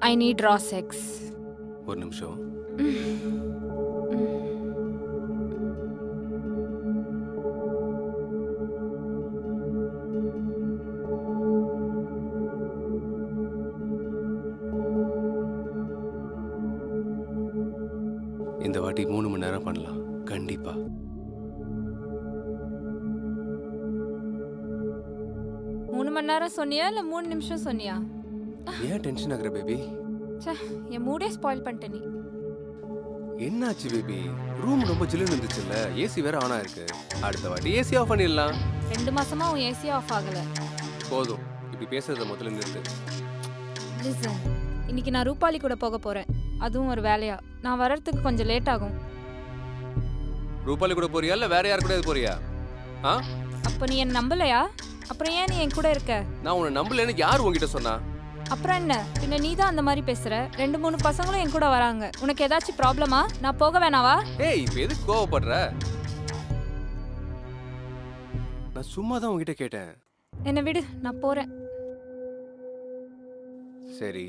I need raw sex. ஒரு நிமிஷம். இந்த வாட்டி 3 மணி நேரம் பண்ணலாம் கண்டிப்பா. மணி நேரம் சொன்னியா இல்ல 3 நிமிஷம் சொன்னியா? ஏன் டென்ஷன் ஆகுற பேபி? ச்சே, என் மூடே ஸ்பாயில் பண்ணிட்ட நீ. என்னாச்சு பேபி? ரூம் ரொம்ப ஜில்லுன்னு இருந்துச்சுல்ல, ஏசி வேற ஆனா இருக்கு. அடுத்த வாட்டி ஏசி ஆஃப் பண்ணிடலாம். 2 மாசமா உன் ஏசி ஆஃப் ஆகல. போதும், இப்படி பேசுறத முதல்ல நிறுத்து. லிசன், இன்னைக்கு நான் ரூபாலி கூட போக போறேன். அதுவும் ஒரு வேலையா. நான் வரதுக்கு கொஞ்சம் லேட் ஆகும். ரூபாலி கூட போறியா இல்ல வேற யார் கூட போறியா? அப்ப நீ என்ன நம்பலையா? அப்புறம் ஏன் நீ என் கூட இருக்க? நான் உன்னை நம்பலன்னு யார் உன்கிட்ட சொன்னா? அப்புறம் என்ன, பின்ன நீ தான் அந்த மாதிரி பேசுற. 2-3 பசங்களும் என் கூட வராங்க. உனக்கு ஏதாச்சும் ப்ராப்ளமா? நான் போக வேணாவா? ஏய், இப்ப எதுக்கு கோவப்படுற? நான் சும்மா தான் உன்கிட்ட கேட்டேன். என்ன விடு, நான் போறேன். சரி,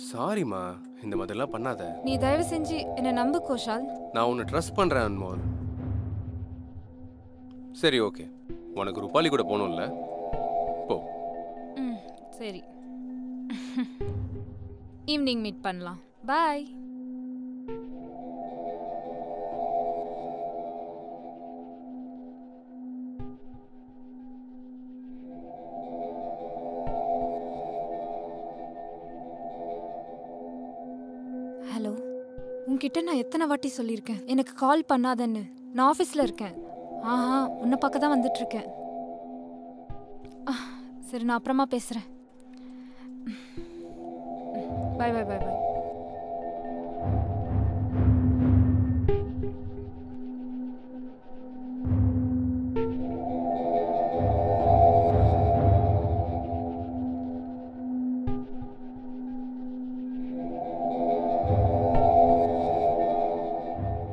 சாரிமா, இந்த மாதிரிலாம் பண்ணாத. நீ தயவு செஞ்சு என்ன நம்பு கோஷால். நான் உன்னை ட்ரஸ்ட் பண்றேன் அன்மோல். சரி, ஓகே. உனக்கு ரூபாலி கூட போகணும்ல, போ. சரி, ஈவினிங் மீட் பண்ணலாம். பாய். ஹலோ, உன்கிட்ட நான் எத்தனை வாட்டி சொல்லியிருக்கேன் எனக்கு கால் பண்ணாதன்னு? நான் ஆஃபீஸில் இருக்கேன். ஆஹா, உன்னை பார்க்க தான் வந்துட்டு இருக்கேன். சரி, நான் அப்புறமா பேசுகிறேன். பாய் பாய் பாய் பாய்.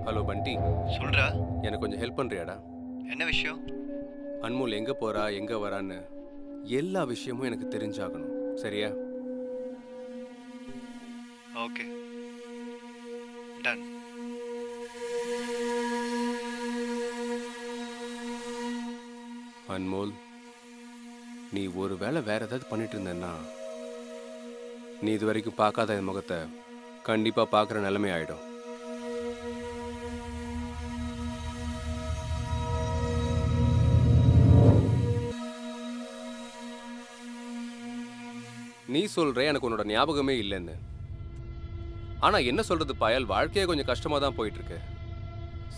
ஹலோ பண்டி. சொல்றா. எனக்கு கொஞ்சம் ஹெல்ப் பண்றியாடா? என்ன விஷயம்? அன்மோல் எங்க போறா, எங்க வரான்னு எல்லா விஷயமும் எனக்கு தெரிஞ்சாகணும், சரியா? Okay, ton. அன்மோல், நீ ஒருவேளை வேற ஏதாவது பண்ணிட்டு இருந்தேன்னா நீ இது வரைக்கும் பார்க்காத என் முகத்தை கண்டிப்பா பார்க்குற நிலைமை ஆயிடும். நீ சொல்ற எனக்கு உன்னோட ஞாபகமே இல்லைன்னு. ஆனா என்ன சொல்றது பாயல், வாழ்க்கையே கொஞ்சம் கஷ்டமா தான் போயிட்டு இருக்கு.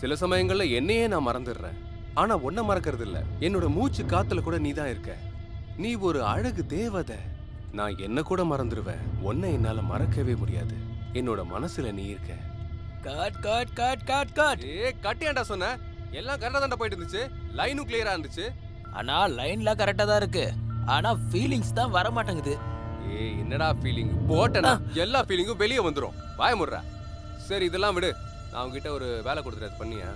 சில சமயங்கள்ல என்னையே நான் மறந்துடுறேன். ஆனா ஒன்ன மறக்கிறது இல்ல. என்னோட மூச்சு காத்துல கூட நீ தான் இருக்க. நீ ஒரு அழகு தேவதை. நான் என்ன கூட மறந்துடுவேன், உன்னை என்னால மறக்கவே முடியாது. என்னோட மனசுல நீ இருக்க. Cut cut cut cut cut. கட்டியாண்டா சொன்ன? எல்லாம் கரெக்டா தான்டா போயிட்டு இருந்துச்சு. லைனும் கிளியரா இருந்துச்சு. ஆனா லைன்ல கரெக்டா தான் இருக்கு. ஆனா ஃபீலிங்ஸ் தான் வர மாட்டேங்குது. என்னடா ஃபீலிங்? போட்டனா எல்லா ஃபீலிங்கும் வெளியே வந்துரும். வாய முடுறா. சரி, இதெல்லாம் விடு. நான் உங்ககிட்ட ஒரு வேலை கொடுத்துறது, பண்ணியா?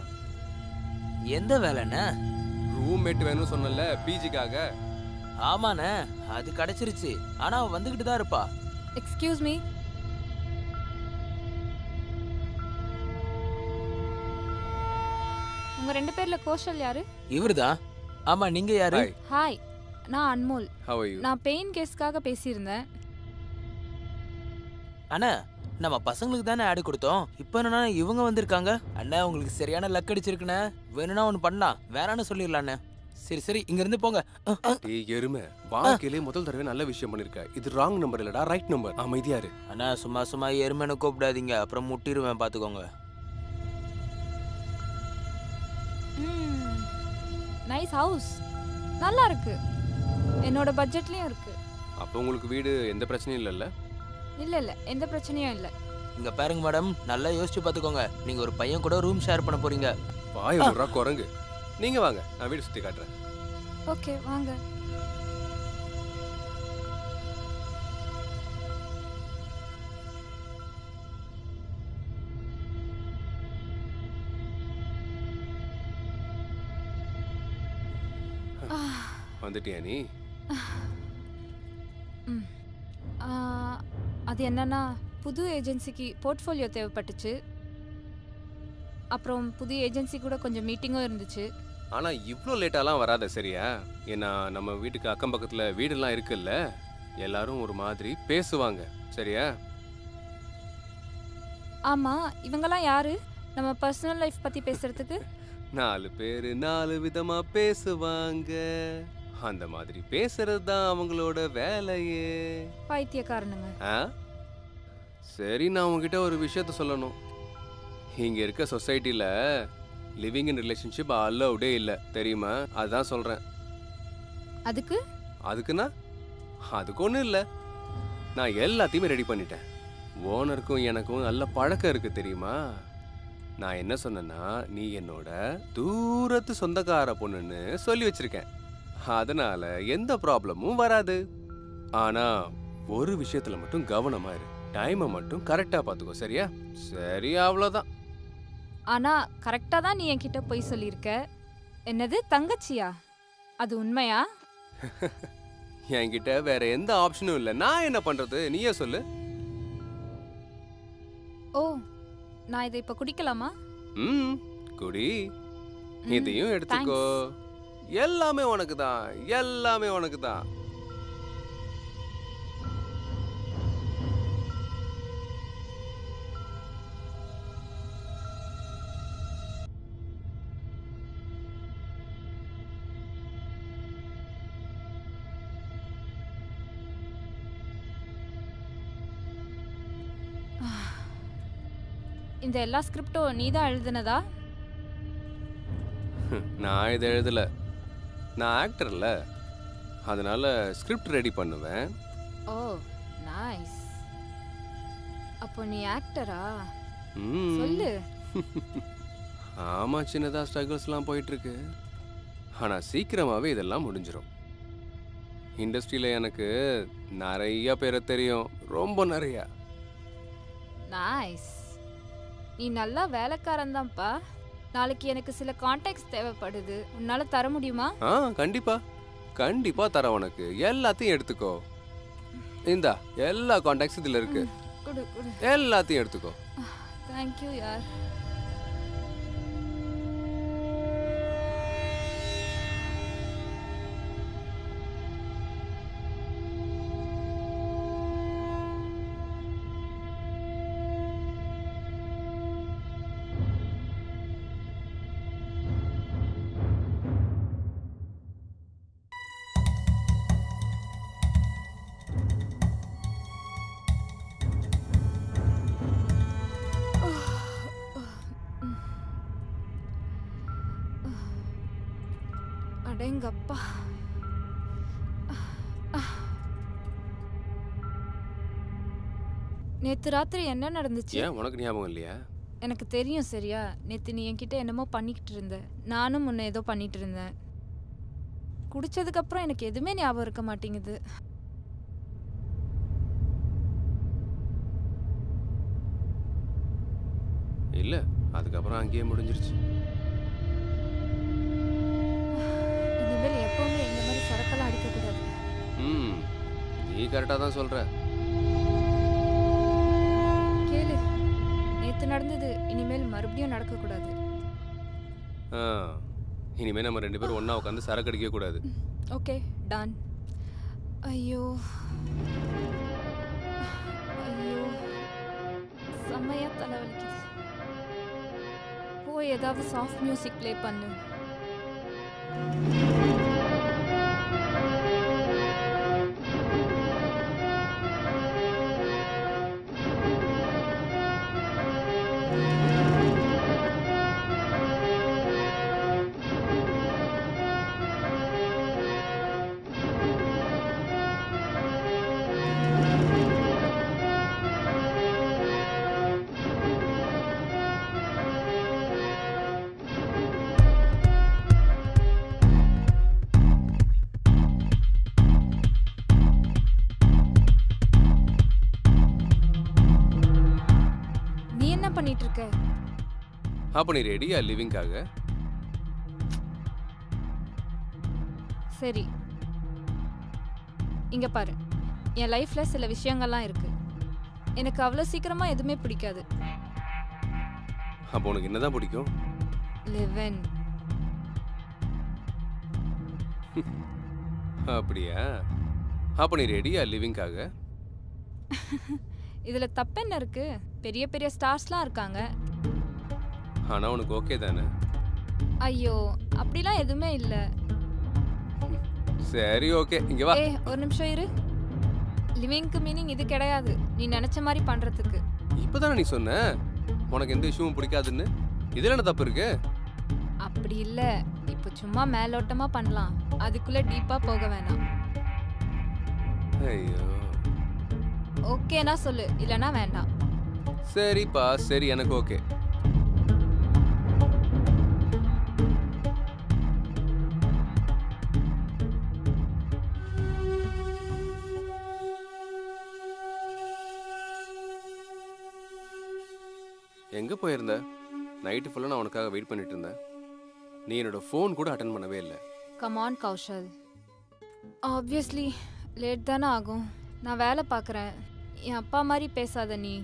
எந்த வேலைண்ணே? ரூம்மேட் வேணும்னு சொன்னல, பிஜிக்காக. ஆமாண்ணே, அது கிடைச்சிருச்சு. ஆனா அவ வந்துகிட்டு தான் இருப்பா. Excuse me. உங்க 2 பேர்ல கோஷல் யாரு? இவர்தான். ஆமா, நீங்க யாரு? ஹாய், நான் அன்மோல். How are you? நான் பெயின் கேஸ்க்காக பேசியிருந்தேன். அண்ணா, நம்ம பசங்களுக்கு தானே ஆடு கொடுத்தோம். இப்போ என்னன்னா இவங்க வந்திருக்காங்க. அண்ணா, உங்களுக்கு சரியான லக் அடிச்சிருக்குண்ணே. வேணும்னா ஒன்று பண்ணலாம், வேணான்னு சொல்லிடலாண்ணே. சரி சரி, இங்க இருந்து போங்க. எருமை, வாழ்க்கையிலே முதல் தடவை நல்ல விஷயம் பண்ணிருக்க. இது ராங் நம்பர் இல்லடா, ரைட் நம்பர். அமைதியா இரு. அண்ணா, சும்மா சும்மா எருமைன்னு கூப்பிடாதீங்க, அப்புறம் முட்டிடுவேன், பாத்துக்கோங்க. நைஸ் ஹவுஸ், நல்லா இருக்கு. என்னோட பட்ஜெட்லயும் இருக்கு. அப்போ உங்களுக்கு வீடு எந்த பிரச்சனையும் இல்லைல்ல? இல்ல, எந்த பிரச்சனையும் இல்ல. இங்க பாருங்க மேடம், நல்லா யோசிச்சு பாத்துக்கோங்க. நீங்க ஒரு பையன் கூட ரூம் ஷேர் பண்ண போறீங்க. வாய முறா குரங்கு. நீங்க வாங்க, நான் வீடு சுத்தி காட்டுறேன். ஓகே, வாங்க. வந்துட்டியா நீ? அது என்னன்னா, புது ஏஜென்சிக்கு போர்ட்ஃபோலியோ தேவைப்பட்டுச்சு. அப்புறம் புது ஏஜென்சி கூட கொஞ்சம் மீட்டிங்கும் இருந்துச்சு. ஆனா இவ்வளோ லேட்டாலாம் வராத சரியா? ஏன்னா நம்ம வீட்டுக்கு அக்கம் பக்கத்துல வீடெல்லாம் இருக்குல்ல, எல்லாரும் ஒரு மாதிரி பேசுவாங்க சரியா? ஆமா, இவங்கெல்லாம் யாரு நம்ம பர்சனல் லைஃப் பத்தி பேசுறதுக்கு? 4 பேர் 4 விதமா பேசுவாங்க, அந்த மாதிரி பேசுறது தான் அவங்களோட வேலையே. பைத்தியக்காரனுங்க. ஆ? சரி, நான் உங்ககிட்ட ஒரு விஷயத்த சொல்லணும். இங்க இருக்க சொசைட்டில லிவிங் இன் ரிலேஷன்ஷிப் அலௌடே இல்லை தெரியுமா? அதுதான் சொல்றேன். அதுக்குன்னா அதுக்கு ஒன்றும் இல்லை. நான் எல்லாத்தையுமே ரெடி பண்ணிட்டேன். ஓனருக்கும் எனக்கும் நல்ல பழக்கம் இருக்கு தெரியுமா? நான் என்ன சொன்னேன்னா, நீ என்னோட தூரத்து சொந்தக்கார பொண்ணுன்னு சொல்லி வச்சிருக்கேன். அதனால எந்த ப்ராப்ளமும் வராது. ஆனா ஒரு விஷயத்துல மட்டும் கவனமா இரு. டைமை மட்டும் கரெக்டா பாத்துக்கோ சரியா? சரி, அவ்வளோதான். ஆனா கரெக்டா தான் நீ என்கிட்ட போய் சொல்லியிருக்க. என்னது தங்கச்சியா? அது உண்மையா? என்கிட்ட வேற எந்த ஆப்ஷனும் இல்லை. நான் என்ன பண்றது, நீயே சொல்லு. ஓ, நான் இதை இப்ப குடிக்கலாமா? குடி. இதையும் எடுத்துக்கோ. எல்லாமே உனக்கு தான், எல்லாமே உனக்கு தான். இந்த எல்லா ஸ்கிரிப்டும் நீ தான் எழுதுனதா? நான் இதை எழுதல. நான் ஆக்டர்ல, அதனால ஸ்கிரிப்ட் ரெடி பண்ணுவேன். ஓ நைஸ். அப்போ நீ ஆக்டரா? சொல்லு. ஆமா, சின்னதா ஸ்ட்ரகிள்ஸ்லாம் போயிட்டு இருக்கு. ஆனா சீக்கிரமாவே இதெல்லாம் முடிஞ்சிடும். இண்டஸ்ட்ரியில எனக்கு நிறைய பேரை தெரியும், ரொம்ப நிறைய. நைஸ். நீ நல்லா வேலைக்காரன் தான்ப்பா. நாளைக்கு எனக்கு சில கான்டாக்ட்ஸ் தேவைப்படுது, உன்னால தர முடியுமா? கண்டிப்பா கண்டிப்பா தரேன். உனக்கு எல்லாத்தையும் எடுத்துக்கோ. இந்தா எல்லா கான்டாக்ட்ஸ் இதுல இருக்கு. குடு குடு. எல்லாத்தையும் எடுத்துக்கோ. தேங்க் யூ யார். அடேங்கப்பா. நேத்து ராத்திரி என்ன நடந்துச்சு? ஏன் உனக்கு ஞாபகம் இல்லையா? எனக்கு தெரியும் சரியா. நேத்து நீ என்கிட்ட என்னமோ பண்ணிக்கிட்டு இருந்த, நானும் முன்ன ஏதோ பண்ணிட்டு இருந்தேன். குடிச்சதுக்கு அப்புறம் எனக்கு எதுவுமே ஞாபகம் இருக்க மாட்டேங்குது. இல்ல, அதுக்கப்புறம் அங்கேயே முடிஞ்சிருச்சு. இனிமேல் எப்பவுமே இந்த மாதிரி சரக்கெல்லாம் அடிக்கக்கூடாது. நீ கரெக்டா தான் சொல்ற. கேளு, நேத்து நடந்தது இனிமேல் மறுபடியும் நடக்கக்கூடாது. இனிமே நம்ம 2 பேரும் ஒண்ணா உட்காந்து சரக்கு அடிக்க கூடாது. Okay done. ஐயோ ஐயோ, செம்மையா தலைவலிக்குது. போய் ஏதாவது சாஃப்ட் மியூசிக் ப்ளே பண்ணு. பண்ணிட்டு இருக்க? அப்ப நீ ரெடியா லிவிங்காக? சரி, இங்க பாரு, என் லைஃப்ல சில விஷயங்கள்லாம் இருக்கு. எனக்கு அவ்வளோ சீக்கிரமா எதுவுமே பிடிக்காது. அப்போ உனக்கு என்னதான் பிடிக்கும்? லிவன். அப்படியா? அப்போ நீ ரெடியா லிவிங்காக? இதுல தப்பு என்ன இருக்கு? பெரிய பெரிய ஸ்டார்ஸ்லாம் இருக்காங்க. ஆனா உனக்கு ஓகே தானே? ஐயோ, அப்படிலாம் எதுவுமே இல்ல. சரி ஓகே, இங்க வா. ஒரு நிமிஷம் இரு. லிவிங்க்கு மீனிங் இது கிடையாது, நீ நினைச்ச மாதிரி பண்றதுக்கு. இப்பதானே நீ சொன்ன உனக்கு எந்த இஷ்யூவும் பிடிக்காதுன்னு. இதுல என்ன தப்பு இருக்கு? அப்படி இல்ல, இப்போ சும்மா மேலோட்டமா பண்ணலாம், அதுக்குள்ள டீப்பா போக வேணாம். ஐயோ, ஓகேனா சொல்லு, இல்லனா வேண்டாம். சரிப்பா சரி, எனக்கு ஓகே. எங்க போயிருந்த? நைட்டு ஃபுல்லா நான் உனக்காக வெயிட் பண்ணிட்டு இருந்தேன். நீ என்னோட ஃபோன் கூட அட்டன் பண்ணவே இல்லை. Come on Kaushal, obviously late தானே ஆகும். நான் வேலை பார்க்குறேன், என் அப்பா மாதிரி பேசாத நீ.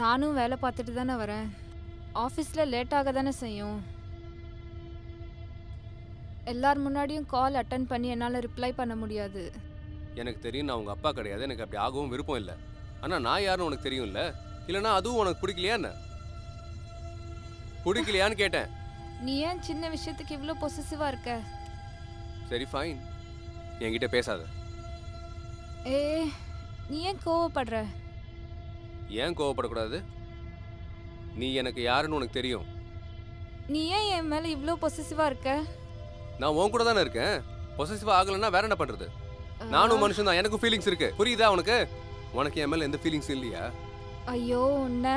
நானும் வேலை பார்த்துட்டு தானே வரேன், ஆஃபீஸில் லேட்டாக தானே செய்யும். எல்லார் முன்னாடியும் கால் அட்டன் பண்ணி என்னால் ரிப்ளை பண்ண முடியாது. எனக்கு தெரியும் நான் உங்க அப்பா கிடையாது, எனக்கு அப்படி ஆகவும் விருப்பம் இல்லை. ஆனா நான் யாருன்னு உனக்கு தெரியும்ல? இல்லைன்னா அதுவும் உனக்கு பிடிக்கலையா என்ன? பிடிக்கலையான்னு கேட்டேன். நீ ஏன் சின்ன விஷயத்துக்கு இவ்வளோ பொசசிவாக இருக்க? சரி ஃபைன், என்கிட்ட பேசாத. நீ ஏன் கோவப்படுற? ஏன் கோவப்படக்கூடாது? நீ எனக்கு யாருன்னு உனக்கு தெரியும். நீ ஏன் என் மேலே இவ்வளோ பொசசிவாக இருக்க? நான் உன் கூட தானே இருக்கேன். பொசசிவா ஆகலைன்னா வேற என்ன பண்றது? நானும் மனுஷன் தான், எனக்கும் ஃபீலிங்ஸ் இருக்கு. புரியுதா உனக்கு? உனக்கு என் மேல எந்த ஃபீலிங்ஸ் இல்லையா? ஐயோ உன்ன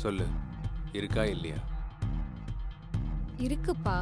சொல்லு, இருக்கா இல்லையா? இருக்குப்பா.